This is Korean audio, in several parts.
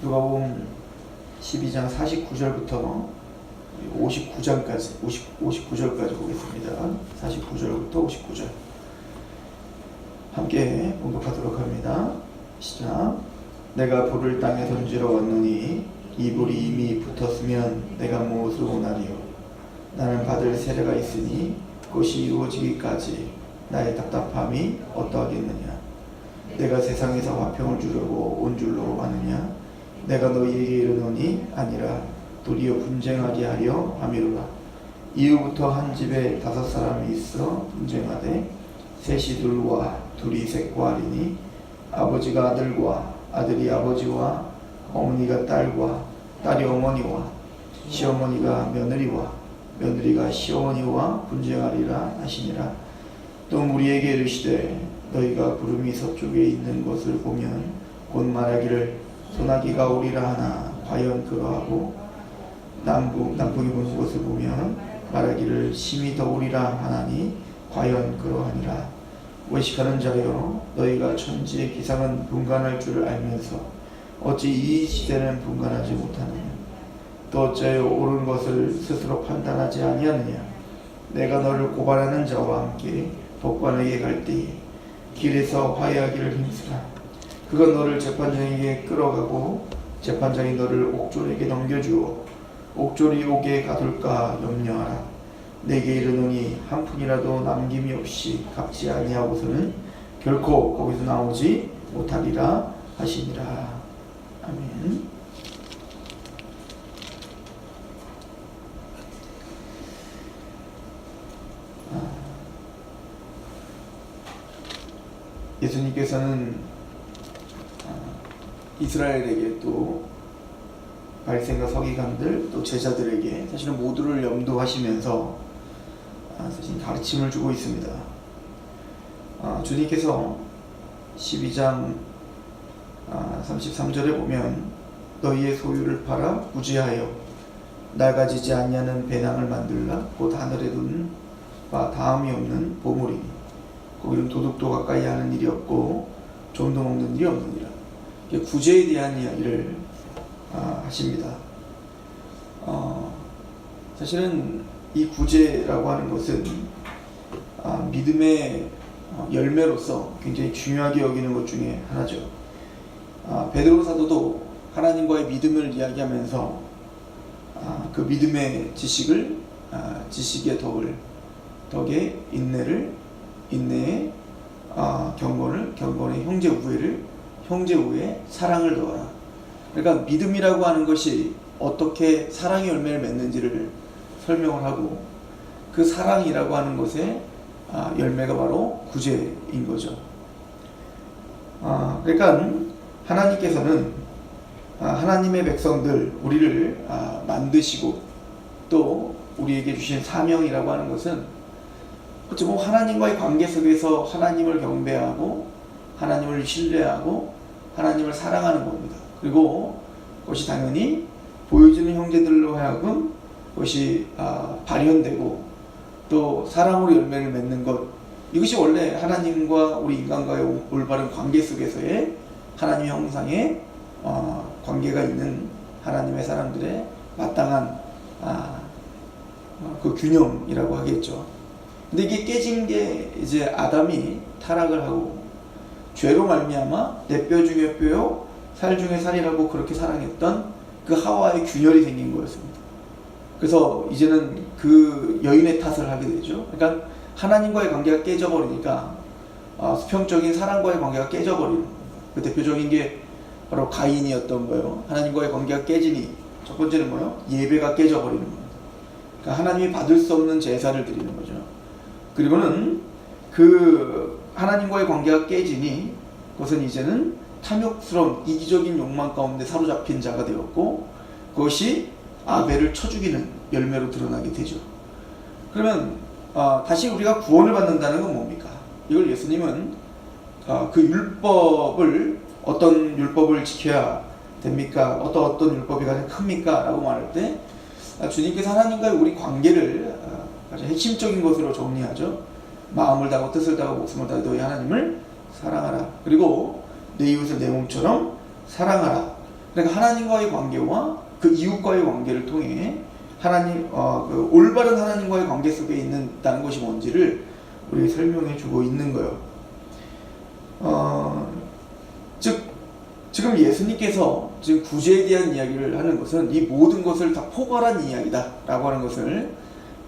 누가복음 12장 49절부터 59절까지 보겠습니다. 49절부터 59절 함께 봉독하도록 합니다. 시작. 내가 불을 땅에 던지러 왔노니 이 불이 이미 붙었으면 내가 무엇을 원하리요. 나는 받을 세례가 있으니 그것이 이루어지기까지 나의 답답함이 어떠하겠느냐. 내가 세상에서 화평을 주려고 온 줄로 아느냐. 내가 너희에게 이르노니 아니라 도리어 분쟁하게 하려 함이로라. 이후부터 한 집에 5사람이 있어 분쟁하되 셋이 둘과 둘이 셋과 하리니 아버지가 아들과 아들이 아버지와 어머니가 딸과 딸이 어머니와 시어머니가 며느리와 며느리가 시어머니와 분쟁하리라 하시니라. 또 우리에게 이르시되 너희가 구름이 서쪽에 있는 것을 보면 곧 말하기를 소나기가 오리라 하나 과연 그러하고 남풍이 부는 것을 보면 말하기를 심히 더우리라 하나니 과연 그러하니라. 외식하는 자여 너희가 천지의 기상은 분간할 줄 알면서 어찌 이 시대는 분간하지 못하느냐. 또 어찌하여 옳은 것을 스스로 판단하지 아니하느냐. 내가 너를 고발하는 자와 함께 법관에게 갈 때에 길에서 화해하기를 힘쓰라. 그가 너를 재판장에게 끌어가고 재판장이 너를 옥졸에게 넘겨주어 옥졸이 옥에 가둘까 염려하라. 내게 이르노니 한 푼이라도 남김이 없이 갚지 아니하고서는 결코 거기서 나오지 못하리라 하시니라. 아멘. 예수님께서는 이스라엘에게 또 바리새인과 서기관들 또 제자들에게 사실은 모두를 염두하시면서 사실 가르침을 주고 있습니다. 주님께서 12장 33절에 보면 너희의 소유를 팔아 구제하여 낡아지지 아니하는 배낭을 만들라. 곧 하늘에 둔 바 다함이 없는 보물이니 거기는 도둑도 가까이 하는 일이 없고 좀도 먹는 일이 없느니라. 구제에 대한 이야기를 하십니다. 사실은 이 구제라고 하는 것은 믿음의 열매로서 굉장히 중요하게 여기는 것 중에 하나죠. 베드로 사도도 하나님과의 믿음을 이야기하면서 그 믿음의 지식을 지식의 덕에 인내에 경건을, 경건에 형제 우애에 사랑을 더하라. 그러니까 믿음이라고 하는 것이 어떻게 사랑의 열매를 맺는지를 설명을 하고 그 사랑이라고 하는 것의 열매가 바로 구제인 거죠. 그러니까 하나님께서는 하나님의 백성들 우리를 만드시고 또 우리에게 주신 사명이라고 하는 것은 어찌 보면 하나님과의 관계 속에서 하나님을 경배하고 하나님을 신뢰하고 하나님을 사랑하는 겁니다. 그리고 그것이 당연히 보여주는 형제들로 하여금 그것이 발현되고 또 사랑으로 열매를 맺는 것, 이것이 원래 하나님과 우리 인간과의 올바른 관계 속에서의 하나님의 형상의 관계가 있는 하나님의 사람들의 마땅한 그 균형이라고 하겠죠. 근데 이게 깨진 게 이제 아담이 타락을 하고 죄로 말미암아 내 뼈 중에 뼈요 살 중에 살이라고 그렇게 사랑했던 그 하와의 균열이 생긴 거였습니다. 그래서 이제는 그 여인의 탓을 하게 되죠. 그러니까 하나님과의 관계가 깨져버리니까 수평적인 사랑과의 관계가 깨져버리는, 그 대표적인 게 바로 가인이었던 거예요. 하나님과의 관계가 깨지니 첫 번째는 뭐예요? 예배가 깨져버리는 겁니다. 그러니까 하나님이 받을 수 없는 제사를 드리는 거죠. 그리고는 그 하나님과의 관계가 깨지니 그것은 이제는 탐욕스러운 이기적인 욕망 가운데 사로잡힌 자가 되었고 그것이 아벨을 쳐 죽이는 열매로 드러나게 되죠. 그러면 다시 우리가 구원을 받는다는 건 뭡니까? 이걸 예수님은 그 율법을, 어떤 율법을 지켜야 됩니까? 어떤 율법이 가장 큽니까? 라고 말할 때 주님께서 하나님과의 우리 관계를 가장 핵심적인 것으로 정리하죠. 마음을 다하고 뜻을 다하고 목숨을 다하고 너희 하나님을 사랑하라. 그리고 내 이웃을 내 몸처럼 사랑하라. 그러니까 하나님과의 관계와 그 이웃과의 관계를 통해 하나님 그 올바른 하나님과의 관계 속에 있는다는 것이 뭔지를 우리에게 설명해 주고 있는 거예요. 즉 지금 예수님께서 지금 구제에 대한 이야기를 하는 것은 이 모든 것을 다 포괄한 이야기다 라고 하는 것을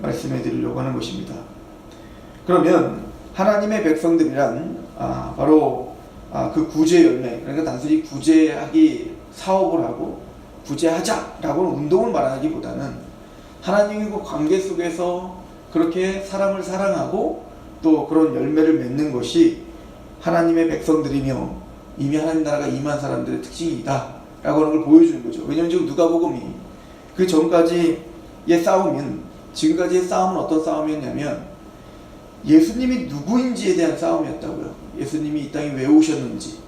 말씀해 드리려고 하는 것입니다. 그러면 하나님의 백성들이란 바로 그 구제 열매, 그러니까 단순히 구제하기 사업을 하고 구제하자라고 운동을 말하기보다는 하나님과 관계 속에서 그렇게 사람을 사랑하고 또 그런 열매를 맺는 것이 하나님의 백성들이며 이미 하나님 나라가 임한 사람들의 특징이다 라고 하는 걸 보여주는 거죠. 왜냐하면 지금 누가복음이 그 전까지의 싸움은, 지금까지의 싸움은 어떤 싸움이었냐면 예수님이 누구인지에 대한 싸움이었다고요. 예수님이 이 땅에 왜 오셨는지,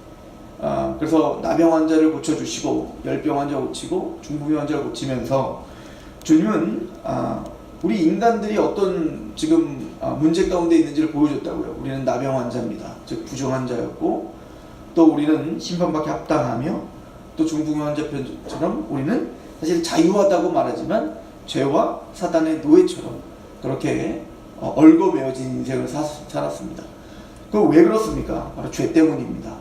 그래서 나병 환자를 고쳐주시고 열병 환자 고치고 중풍 환자를 고치면서 주님은 우리 인간들이 어떤 지금 문제 가운데 있는지를 보여줬다고요. 우리는 나병 환자입니다. 즉 부정 환자였고, 또 우리는 심판받기 합당하며, 또 중풍 환자처럼 우리는 사실 자유하다고 말하지만 죄와 사단의 노예처럼 그렇게 얽어매어진 인생을 살았습니다. 그 왜 그렇습니까? 바로 죄 때문입니다.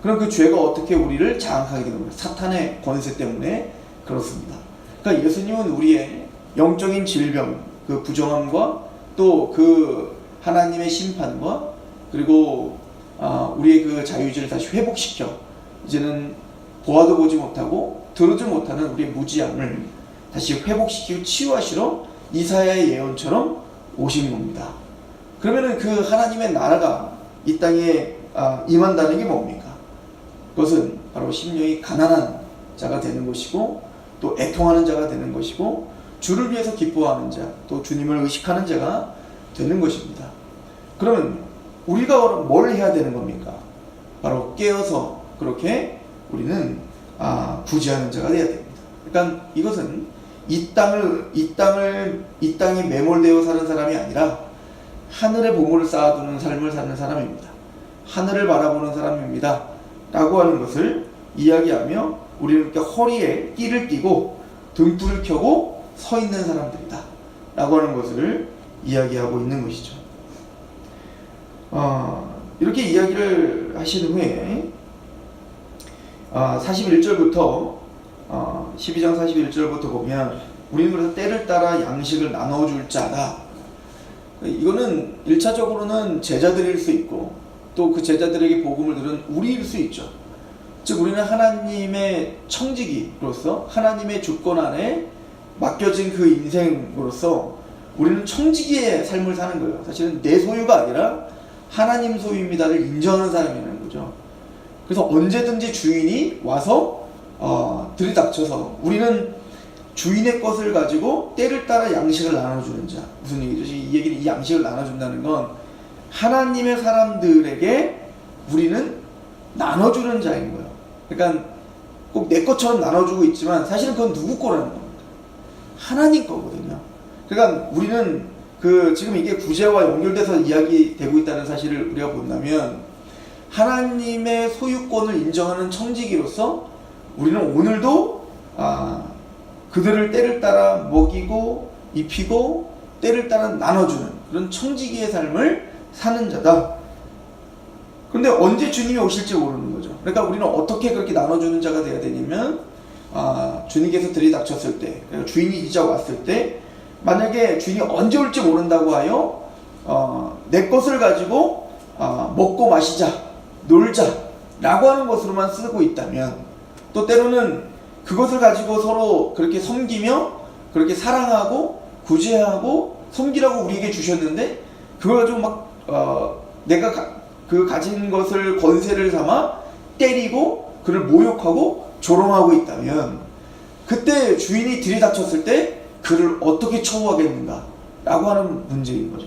그럼 그 죄가 어떻게 우리를 장악하게 되는 거예요? 사탄의 권세 때문에 그렇습니다. 그러니까 예수님은 우리의 영적인 질병, 그 부정함과 또 그 하나님의 심판과 그리고 우리의 그 자유의지를 다시 회복시켜 이제는 보아도 보지 못하고 들어도 못하는 우리의 무지함을 다시 회복시키고 치유하시러 이사야의 예언처럼 오신 겁니다. 그러면은 그 하나님의 나라가 이 땅에 임한다는 게 뭡니까? 그것은 바로 심령이 가난한 자가 되는 것이고, 또 애통하는 자가 되는 것이고, 주를 위해서 기뻐하는 자, 또 주님을 의식하는 자가 되는 것입니다. 그러면 우리가 뭘 해야 되는 겁니까? 바로 깨어서 그렇게 우리는 구제하는 자가 되어야 됩니다. 그러니까 이것은 이 땅에 매몰되어 사는 사람이 아니라 하늘의 보물을 쌓아두는 삶을 사는 사람입니다. 하늘을 바라보는 사람입니다. 라고 하는 것을 이야기하며 우리는 이렇게 허리에 띠를 띠고 등불을 켜고 서 있는 사람들이다 라고 하는 것을 이야기하고 있는 것이죠. 이렇게 이야기를 하신 후에 41절부터 12장 41절부터 보면 우리는 그래서 때를 따라 양식을 나눠줄 자다. 이거는 1차적으로는 제자들일 수 있고, 또 그 제자들에게 복음을 들은 우리일 수 있죠. 즉 우리는 하나님의 청지기로서 하나님의 주권 안에 맡겨진 그 인생으로서 우리는 청지기의 삶을 사는 거예요. 사실은 내 소유가 아니라 하나님 소유입니다를 인정하는 사람이라는 거죠. 그래서 언제든지 주인이 와서 들이닥쳐서 우리는 주인의 것을 가지고 때를 따라 양식을 나눠주는 자. 무슨 얘기죠? 이 양식을 나눠준다는 건 하나님의 사람들에게 우리는 나눠주는 자인 거예요. 그러니까 꼭 내 것처럼 나눠주고 있지만 사실은 그건 누구 거라는 겁니다. 하나님 거거든요. 그러니까 우리는 지금 이게 구제와 연결돼서 이야기되고 있다는 사실을 우리가 본다면, 하나님의 소유권을 인정하는 청지기로서 우리는 오늘도 그들을 때를 따라 먹이고 입히고 때를 따라 나눠주는 그런 청지기의 삶을 사는 자다. 그런데 언제 주님이 오실지 모르는 거죠. 그러니까 우리는 어떻게 그렇게 나눠주는 자가 되어야 되냐면, 주님께서 들이닥쳤을 때, 주인이 이제 왔을 때, 만약에 주인이 언제 올지 모른다고 하여 내 것을 가지고 먹고 마시자, 놀자 라고 하는 것으로만 쓰고 있다면, 또 때로는 그것을 가지고 서로 그렇게 섬기며 그렇게 사랑하고 구제하고 섬기라고 우리에게 주셨는데 그걸 가지고 막 내가 그 가진 것을 권세를 삼아 때리고 그를 모욕하고 조롱하고 있다면, 그때 주인이 들이닥쳤을 때 그를 어떻게 처우하겠는가 라고 하는 문제인 거죠.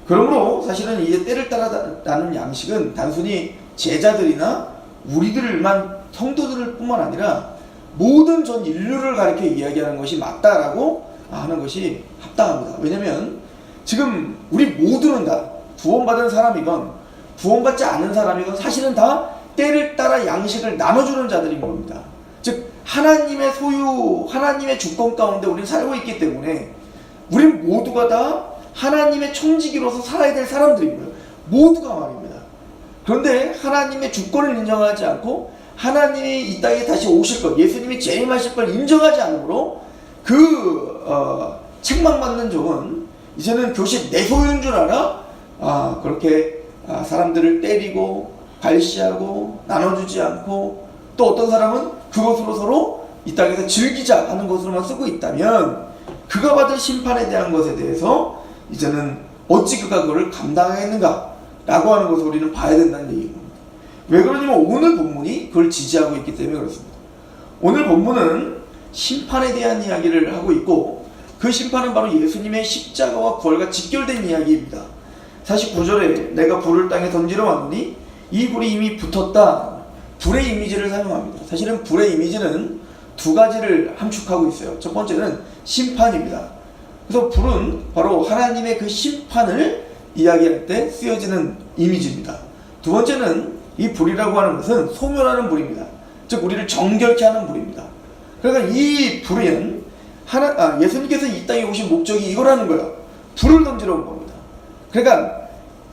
그러므로 사실은 이제 때를 따라 나는 양식은 단순히 제자들이나 우리들만, 성도들 뿐만 아니라 모든 전 인류를 가리켜 이야기하는 것이 맞다라고 하는 것이 합당합니다. 왜냐면 지금 우리 모두는 다 구원받은 사람이건 구원받지 않은 사람이건 사실은 다 때를 따라 양식을 나눠주는 자들인 겁니다. 즉 하나님의 소유, 하나님의 주권 가운데 우리는 살고 있기 때문에 우리는 모두가 다 하나님의 청지기로서 살아야 될 사람들이고요. 모두가 말입니다. 그런데 하나님의 주권을 인정하지 않고 하나님이 이 땅에 다시 오실 것, 예수님이 재림하실 걸 인정하지 않으므로 책망받는 종은 이제는 교시 내 소유인 줄 알아? 그렇게 사람들을 때리고 발시하고 나눠주지 않고, 또 어떤 사람은 그것으로 서로 이 땅에서 즐기자 하는 것으로만 쓰고 있다면 그가 받을 심판에 대한 것에 대해서 이제는 어찌 그가 그걸 감당하겠는가 라고 하는 것을 우리는 봐야 된다는 얘기입니다. 왜 그러냐면 오늘 본문이 그걸 지지하고 있기 때문에 그렇습니다. 오늘 본문은 심판에 대한 이야기를 하고 있고, 그 심판은 바로 예수님의 십자가와 부활과 직결된 이야기입니다. 49절에 내가 불을 땅에 던지러 왔더니 이 불이 이미 붙었다. 불의 이미지를 사용합니다. 사실은 불의 이미지는 두 가지를 함축하고 있어요. 첫 번째는 심판입니다. 그래서 불은 바로 하나님의 그 심판을 이야기할 때 쓰여지는 이미지입니다. 두 번째는 이 불이라고 하는 것은 소멸하는 불입니다. 즉 우리를 정결케 하는 불입니다. 그러니까 이 불은 예수님께서 이 땅에 오신 목적이 이거라는 거예요. 불을 던지러 온 겁니다. 그러니까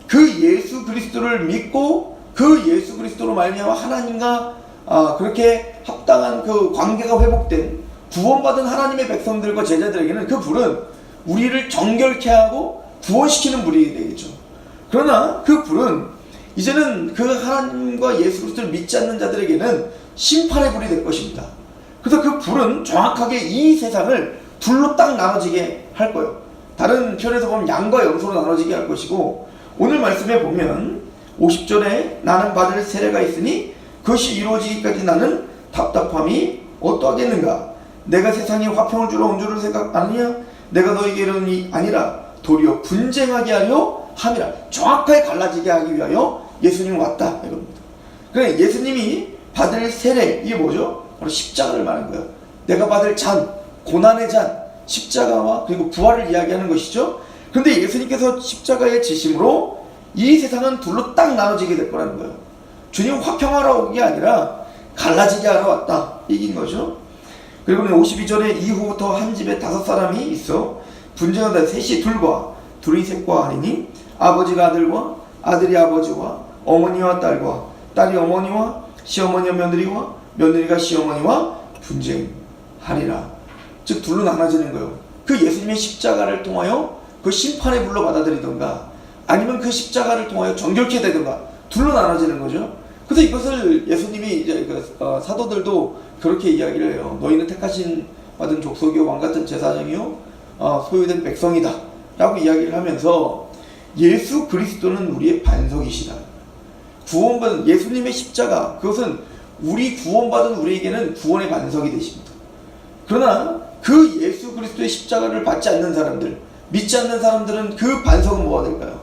그 예수 그리스도를 믿고 그 예수 그리스도로 말미암아 하나님과 그렇게 합당한 그 관계가 회복된 구원받은 하나님의 백성들과 제자들에게는 그 불은 우리를 정결케 하고 구원시키는 불이 되겠죠. 그러나 그 불은 이제는 그 하나님과 예수 그리스도를 믿지 않는 자들에게는 심판의 불이 될 것입니다. 그래서 그 불은 정확하게 이 세상을 둘로 딱 나눠지게 할 거예요. 다른 편에서 보면 양과 염소로 나눠지게 할 것이고, 오늘 말씀에 보면 50절에 나는 받을 세례가 있으니 그것이 이루어지기까지 나는 답답함이 어떠하겠는가. 내가 세상에 화평을 주러 온 줄을 생각하느냐. 내가 너에게 이르니 아니라 도리어 분쟁하게 하려 함이라. 정확하게 갈라지게 하기 위하여 예수님이 왔다 이겁니다. 그래, 예수님이 받을 세례, 이게 뭐죠? 바로 십자가를 말하는 거예요. 내가 받을 잔, 고난의 잔, 십자가와 그리고 부활을 이야기하는 것이죠. 그런데 예수님께서 십자가의 지심으로 이 세상은 둘로 딱 나눠지게 될 거라는 거예요. 주님 화평하러 온 게 아니라 갈라지게 하러 왔다 얘기인 거죠. 그리고 52절에 이후부터 한 집에 5사람이 있어 분쟁하다. 셋이 둘과 둘이 셋과 하리니 아버지가 아들과 아들이 아버지와 어머니와 딸과 딸이 어머니와 시어머니와 며느리와 며느리가 시어머니와 분쟁하리라. 즉 둘로 나눠지는 거예요. 그 예수님의 십자가를 통하여 그 심판의 불로 받아들이던가 아니면 그 십자가를 통하여 정결케 되던가 둘로 나눠지는 거죠. 그래서 이것을 예수님이 이제 사도들도 그렇게 이야기를 해요. 너희는 택하신 받은 족속이요 왕같은 제사장이요 소유된 백성이다 라고 이야기를 하면서 예수 그리스도는 우리의 반석이시다. 구원받은 예수님의 십자가, 그것은 우리 구원받은 우리에게는 구원의 반석이 되십니다. 그러나 그 예수 그리스도의 십자가를 받지 않는 사람들, 믿지 않는 사람들은 그 반석은 뭐가 될까요?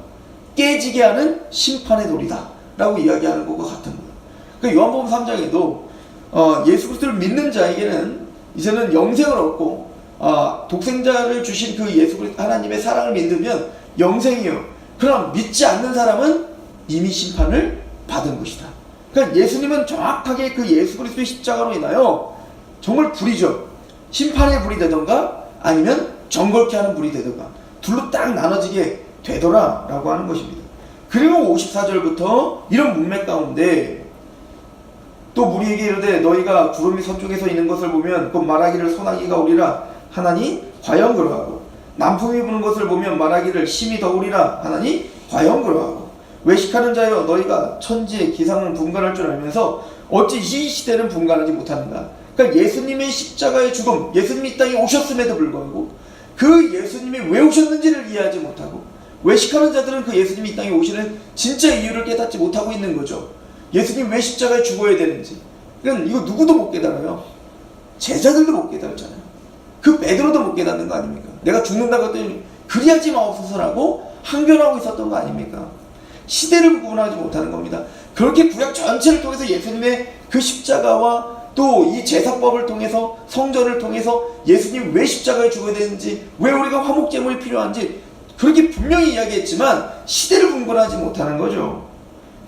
깨지게 하는 심판의 돌이다 라고 이야기하는 것과 같은 거예요. 그러니까 요한복음 3장에도 예수 그리스도를 믿는 자에게는 이제는 영생을 얻고 독생자를 주신 그 예수 그리스도 하나님의 사랑을 믿으면 영생이요. 그럼 믿지 않는 사람은 이미 심판을 받은 것이다. 그러니까 예수님은 정확하게 그 예수 그리스도의 십자가로 인하여 정말 불이죠. 심판의 불이 되던가 아니면 정결케 하는 불이 되던가 둘로 딱 나눠지게 되더라 라고 하는 것입니다. 그리고 54절부터 이런 문맥 가운데 또 무리에게 이르되 너희가 구름이 서쪽에서 있는 것을 보면 곧 말하기를 소나기가 오리라 하나니 과연 그러하고 남풍이 부는 것을 보면 말하기를 심히 더우리라 하나니 과연 그러하고 외식하는 자여 너희가 천지의 기상은 분간할 줄 알면서 어찌 이 시대는 분간하지 못하는가. 그러니까 예수님의 십자가의 죽음, 예수님이 이 땅에 오셨음에도 불구하고 그 예수님이 왜 오셨는지를 이해하지 못하고 외식하는 자들은 그 예수님이 이 땅에 오시는 진짜 이유를 깨닫지 못하고 있는 거죠. 예수님 왜 십자가에 죽어야 되는지. 그러니까 이거 누구도 못 깨달아요. 제자들도 못 깨달았잖아요. 그 베드로도 못 깨닫는 거 아닙니까? 내가 죽는다고 했더니 그리하지 마옵소서라고 항변하고 있었던 거 아닙니까? 시대를 구분하지 못하는 겁니다. 그렇게 구약 전체를 통해서 예수님의 그 십자가와 또 이 제사법을 통해서 성전을 통해서 예수님 왜 십자가에 죽어야 되는지, 왜 우리가 화목제물이 필요한지 그렇게 분명히 이야기했지만 시대를 분간하지 못하는 거죠.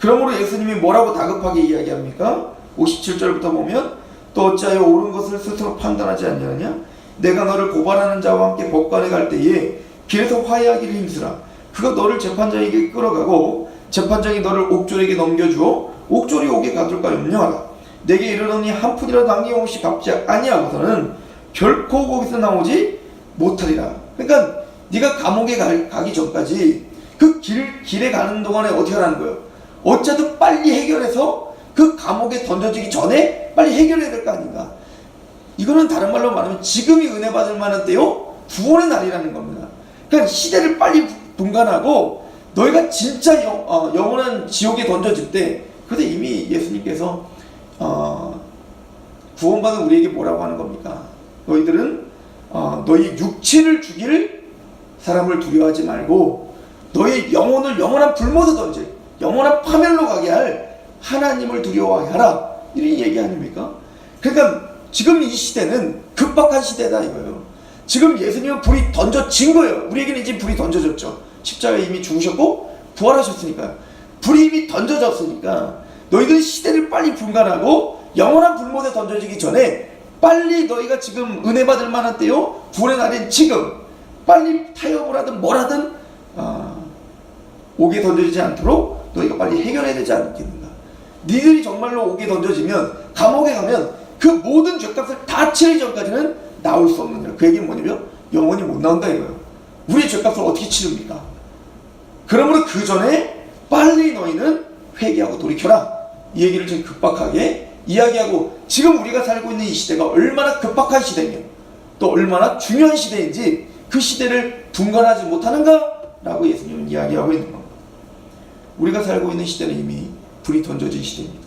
그러므로 예수님이 뭐라고 다급하게 이야기합니까? 57절부터 보면 또 어찌하여 옳은 것을 스스로 판단하지 않느냐? 내가 너를 고발하는 자와 함께 법관에 갈 때에 길에서 화해하기를 힘쓰라. 그가 너를 재판장에게 끌어가고 재판장이 너를 옥졸에게 넘겨주어 옥졸이 옥에 가둘까 염려하라. 내게 이르노니 한 푼이라도 남김없이 갚지 아니하고서는 결코 거기서 나오지 못하리라. 그러니까 네가 감옥에 가기 전까지 그 길에 가는 동안에 어떻게 하라는 거예요? 어쨌든 빨리 해결해서 그 감옥에 던져지기 전에 빨리 해결해야 될 거 아닌가. 이거는 다른 말로 말하면 지금이 은혜 받을 만한 때요 구원의 날이라는 겁니다. 그러니까 시대를 빨리 분간하고 너희가 진짜 영원한 지옥에 던져질 때, 그때 이미 예수님께서 구원받은 우리에게 뭐라고 하는 겁니까? 너희들은 너희 육체를 죽일 사람을 두려워하지 말고 너희 영혼을 영원한 불못에 던질 영원한 파멸로 가게 할 하나님을 두려워하게 하라, 이런 얘기 아닙니까? 그러니까 지금 이 시대는 급박한 시대다 이거예요. 지금 예수님은 불이 던져진 거예요. 우리에게는 이제 불이 던져졌죠. 십자가에 이미 죽으셨고 부활하셨으니까. 불이 이미 던져졌으니까 너희들 시대를 빨리 분간하고 영원한 불못에 던져지기 전에 빨리 너희가 지금 은혜 받을 만한 때요 구원의 날인 지금 빨리 타협을 하든 뭘 하든 옥에 던져지지 않도록 너희가 빨리 해결해야 되지 않겠는가. 니들이 정말로 옥에 던져지면 감옥에 가면 그 모든 죄값을 다 치르기 전까지는 나올 수 없는 거예요. 그 얘기는 뭐냐면 영원히 못 나온다 이거예요. 우리의 죄값을 어떻게 치릅니까? 그러므로 그 전에 빨리 너희는 회개하고 돌이켜라, 이 얘기를 지금 급박하게 이야기하고, 지금 우리가 살고 있는 이 시대가 얼마나 급박한 시대며 또 얼마나 중요한 시대인지 그 시대를 분간하지 못하는가 라고 예수님은 이야기하고 있는 겁니다. 우리가 살고 있는 시대는 이미 불이 던져진 시대입니다.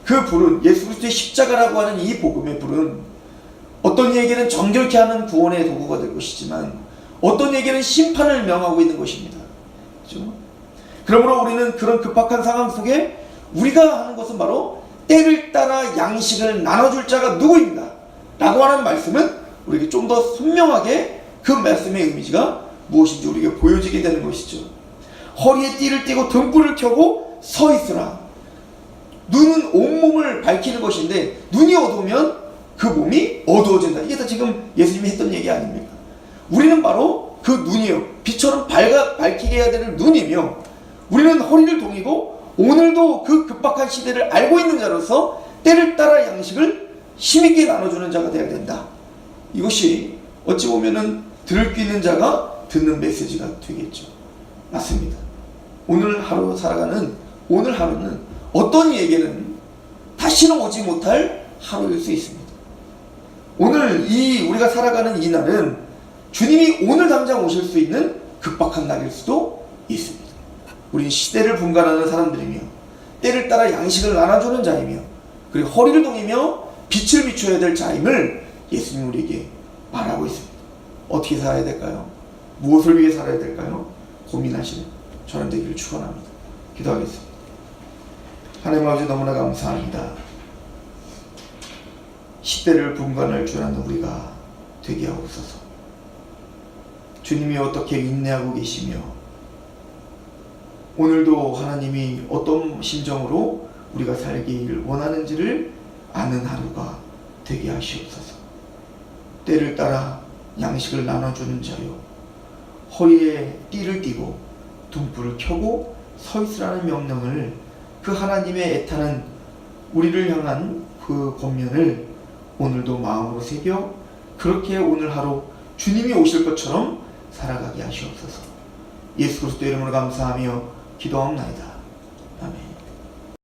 그 불은 예수 그리스도의 십자가라고 하는 이 복음의 불은 어떤 이에게는 정결케 하는 구원의 도구가 될 것이지만 어떤 이에게는 심판을 명하고 있는 것입니다. 그렇죠? 그러므로 우리는 그런 급박한 상황 속에 우리가 하는 것은 바로 때를 따라 양식을 나눠줄 자가 누구입니다 라고 하는 말씀은 우리에게 좀 더 선명하게 그 말씀의 의미가 무엇인지 우리에게 보여지게 되는 것이죠. 허리에 띠를 띠고 등불을 켜고 서 있으라. 눈은 온몸을 밝히는 것인데 눈이 어두우면 그 몸이 어두워진다. 이게 다 지금 예수님이 했던 얘기 아닙니까? 우리는 바로 그 눈이요, 빛처럼 밝히게 해야 되는 눈이며, 우리는 허리를 동이고 오늘도 그 급박한 시대를 알고 있는 자로서 때를 따라 양식을 힘있게 나눠주는 자가 되어야 된다. 이것이 어찌 보면은 들을 귀 있는 자가 듣는 메시지가 되겠죠. 맞습니다. 오늘 하루 살아가는 오늘 하루는 어떤 이에게는 다시는 오지 못할 하루일 수 있습니다. 오늘 우리가 살아가는 이 날은 주님이 오늘 당장 오실 수 있는 급박한 날일 수도 있습니다. 우리는 시대를 분간하는 사람들이며 때를 따라 양식을 나눠주는 자이며 그리고 허리를 동이며 빛을 비춰야 될 자임을 예수님 우리에게 말하고 있습니다. 어떻게 살아야 될까요? 무엇을 위해 살아야 될까요? 고민하시는 저는 되기를 축원합니다. 기도하겠습니다. 하나님 아버지, 너무나 감사합니다. 시대를 분간할 줄 아는 우리가 되게 하옵소서. 주님이 어떻게 인내하고 계시며 오늘도 하나님이 어떤 심정으로 우리가 살기를 원하는지를 아는 하루가 되게 하시옵소서. 때를 따라 양식을 나눠주는 자요, 허리에 띠를 띠고 등불을 켜고 서 있으라는 명령을, 그 하나님의 애타는 우리를 향한 그 권면을 오늘도 마음으로 새겨 그렇게 오늘 하루 주님이 오실 것처럼 살아가게 하시옵소서. 예수 그리스도 이름으로 감사하며 기도하옵나이다. 아멘.